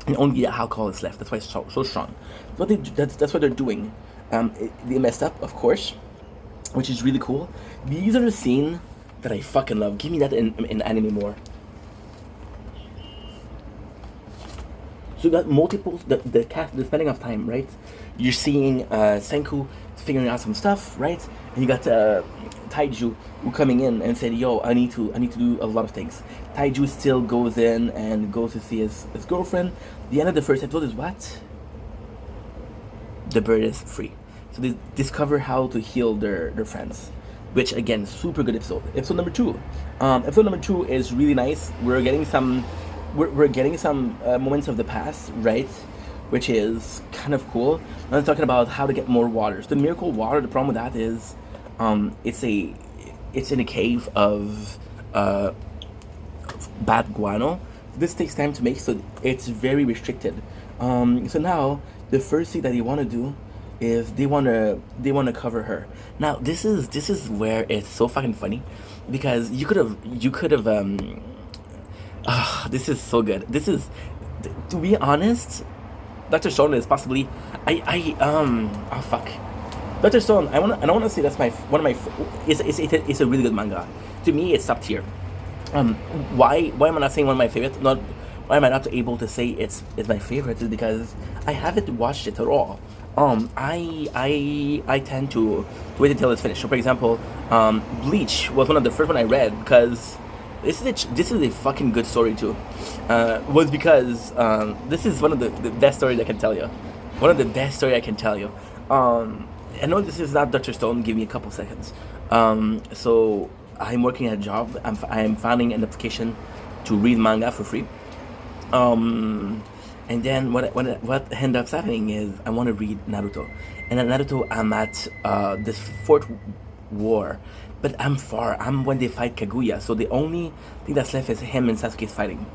and only the alcohol is left. That's why it's so strong. So that's what they're doing. They messed up, of course, which is really cool. These are the scenes that I fucking love. Give me that in anime more. So you got multiples, the spending of time, right? You're seeing Senku figuring out some stuff, right? And you got Taiju who coming in and said, yo, I need to do a lot of things. Taiju still goes in and goes to see his girlfriend. The end of the first episode is what? The bird is free. So they discover how to heal their friends. Which, again, super good episode. Episode number 2. Episode number 2 is really nice. We're getting some moments of the past, right? Which is kind of cool. I'm talking about how to get more waters. The miracle water, the problem with that is it's in a cave of bad guano. This takes time to make, so it's very restricted. So now the first thing that they want to do is they want to cover her. Now this is where it's so fucking funny because you could have this is so good. This is, to be honest, Dr. Stone is possibly fuck. Dr. Stone, I don't want to say that's it's a really good manga. To me, it's top tier. Why am I not saying one of my favorites? Why am I not able to say it's my favorite? Is because I haven't watched it at all. I tend to wait until it's finished. So, for example, Bleach was one of the first one I read because this is a fucking good story too. Was because this is one of the best stories I can tell you. One of the best story I can tell you. I know this is not Dr. Stone. Give me a couple seconds. So I'm working at a job. I'm filing an application to read manga for free. And then what ends up happening is I want to read Naruto, and at Naruto I'm at this fourth war, but I'm when they fight Kaguya, so the only thing that's left is him and Sasuke's fighting.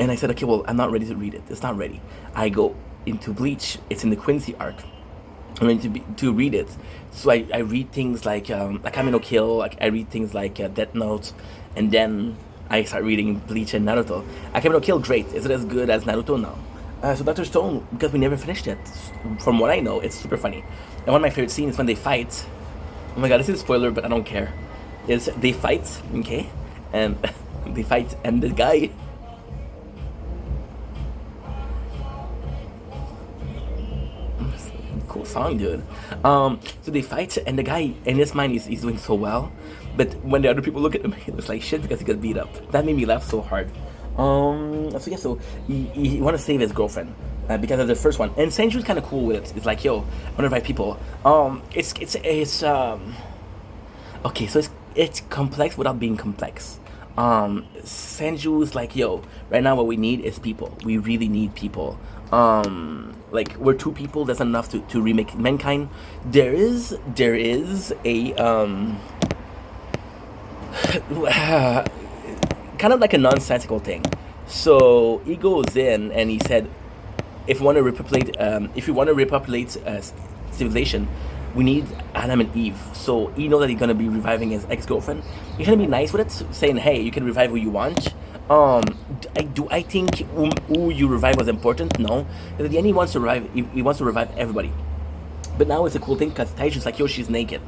And I said, okay, well, I'm not ready to read it. It's not ready. I go into Bleach. It's in the Quincy arc. I'm ready to read it. So I read things like Akame no Kill. Like I read things like Death Note, and then I start reading Bleach and Naruto. Akame no Kill, great. Is it as good as Naruto? No. So Dr. Stone, because we never finished it. From what I know, it's super funny. And one of my favorite scenes is when they fight. Oh my god, this is a spoiler, but I don't care. Is they fight, okay, and they fight, and the guy. Cool song, dude. So they fight, and the guy in his mind he's doing so well, but when the other people look at him, it's like shit because he got beat up. That made me laugh so hard. So he want to save his girlfriend because of the first one, and Senju's kind of cool with it. It's like, yo, I want to invite people. It's okay, so it's complex without being complex. Senju's like, yo, right now what we need is people. We really need people. Like we're two people, that's enough to remake mankind. There is a kind of like a nonsensical thing. So he goes in and he said, if we want to repopulate civilization, we need Adam and Eve. So he knows that he's gonna be reviving his ex-girlfriend. He's gonna be nice with it, saying, hey, you can revive who you want. I think who you revive was important? No. Because at the end he wants to revive everybody. But now it's a cool thing because Taiju's like, yo, she's naked.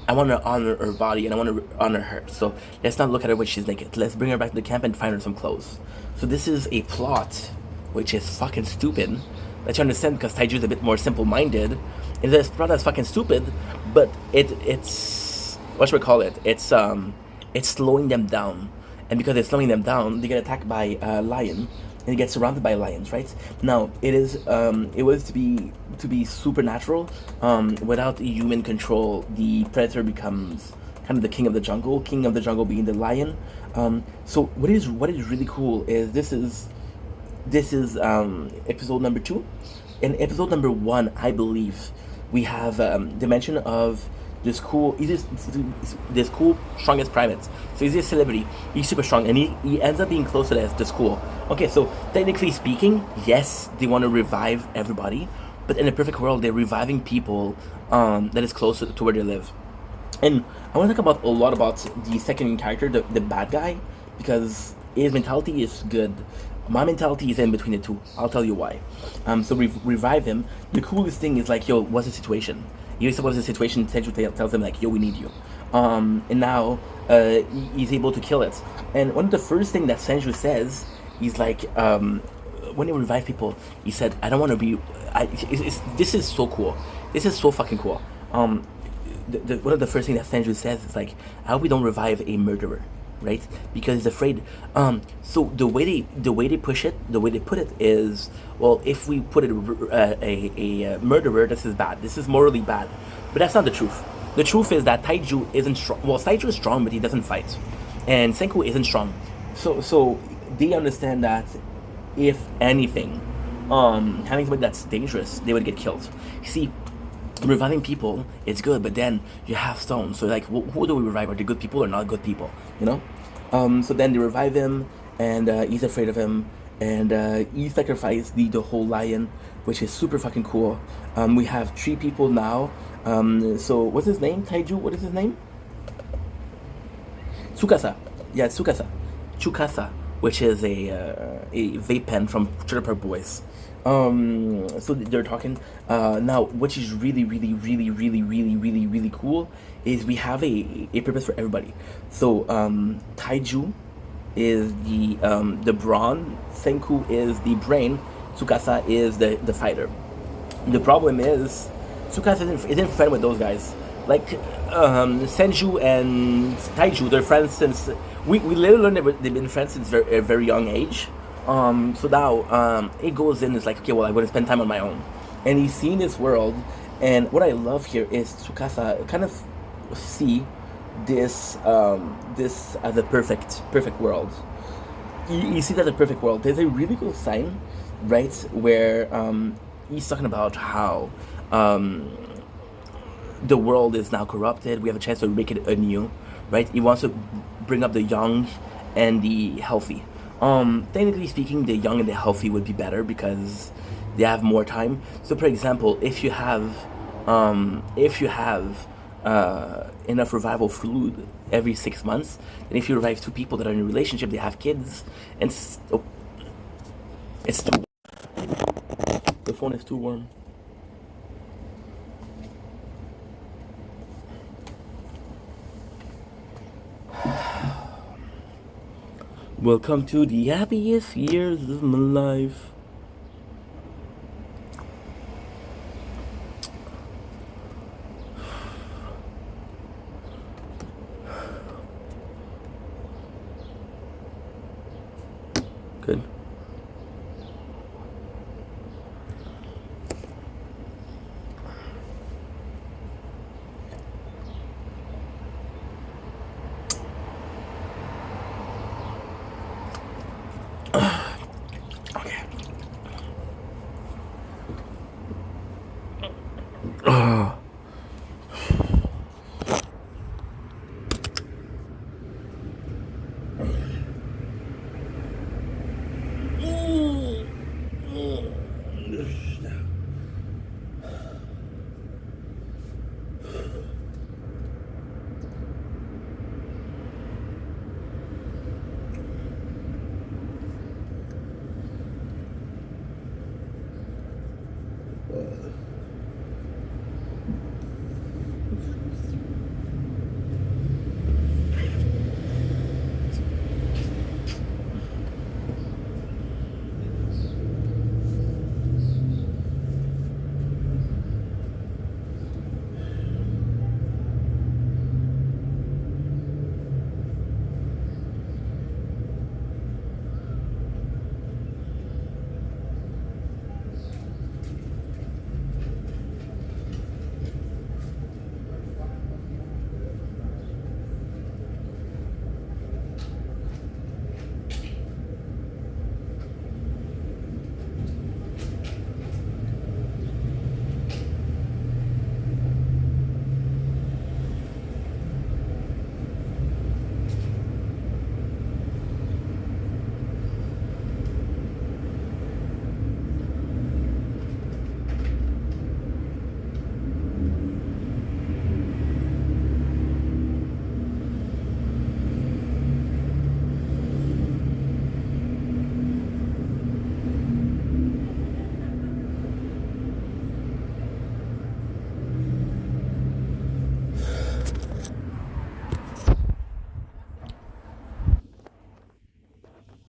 I want to honor her body and I want to honor her. So let's not look at her when she's naked. Let's bring her back to the camp and find her some clothes. So this is a plot which is fucking stupid. That you understand because Taiju's a bit more simple-minded. And this plot that's fucking stupid, but it's what should we call it? It's slowing them down. And because it's slowing them down, they get attacked by a lion, and they get surrounded by lions. Right now, it was to be supernatural. Without human control, the predator becomes kind of the king of the jungle. King of the jungle being the lion. So what is really cool is this is episode number 2. In episode number 1, I believe we have the mention of this cool strongest primate. So he's a celebrity. He's super strong, and he ends up being close to the school. Okay, so technically speaking, yes, they want to revive everybody, but in a perfect world, they're reviving people that is close to where they live. And I want to talk about a lot about the second character, the bad guy, because his mentality is good. My mentality is in between the two. I'll tell you why. So revive him. The coolest thing is like, yo, what's the situation? You know, what's the situation? Senju tells him like, yo, we need you. And now he's able to kill it. And one of the first things that Senju says, he's like, when he revive people, he said, I don't want to be. This is so cool. This is so fucking cool. One of the first things that Senju says is like, I hope we don't revive a murderer. Right, because he's afraid. So the way they push it, the way they put it is, well, if we put it a murderer, this is bad. This is morally bad, but that's not the truth. The truth is that Taiju isn't strong. Well, Taiju is strong, but he doesn't fight, and Senku isn't strong. So they understand that if anything, having somebody that's dangerous, they would get killed. See, reviving people, it's good, but then you have stones. So like, who do we revive? Are they good people or not good people? You know? So then they revive him, and he's afraid of him, and he sacrificed the whole lion, which is super fucking cool. We have 3 people now. So what's his name? Taiju, what is his name? Tsukasa. Yeah, Tsukasa. Tsukasa, which is a vape pen from Trailer Park Boys. So they're talking now, which is really cool is we have a purpose for everybody. So Taiju is the brawn, Senku is the brain, Tsukasa is the fighter. The problem is Tsukasa isn't friend with those guys. Like Senju and Taiju, they're friends since we literally learned they've been friends since a very young age. So now it goes in, it's like, okay, well, I'm going to spend time on my own. And he's seen this world, and what I love here is Tsukasa kind of see this as a perfect world. You see that as a perfect world. There's a really cool sign, right, where he's talking about how the world is now corrupted. We have a chance to make it anew, right? He wants to bring up the young and the healthy. Technically speaking, the young and the healthy would be better because they have more time. So, for example, if you have enough revival fluid every 6 months, then if you revive two people that are in a relationship, they have kids, and it's too. The phone is too warm. Welcome to the happiest years of my life. Good.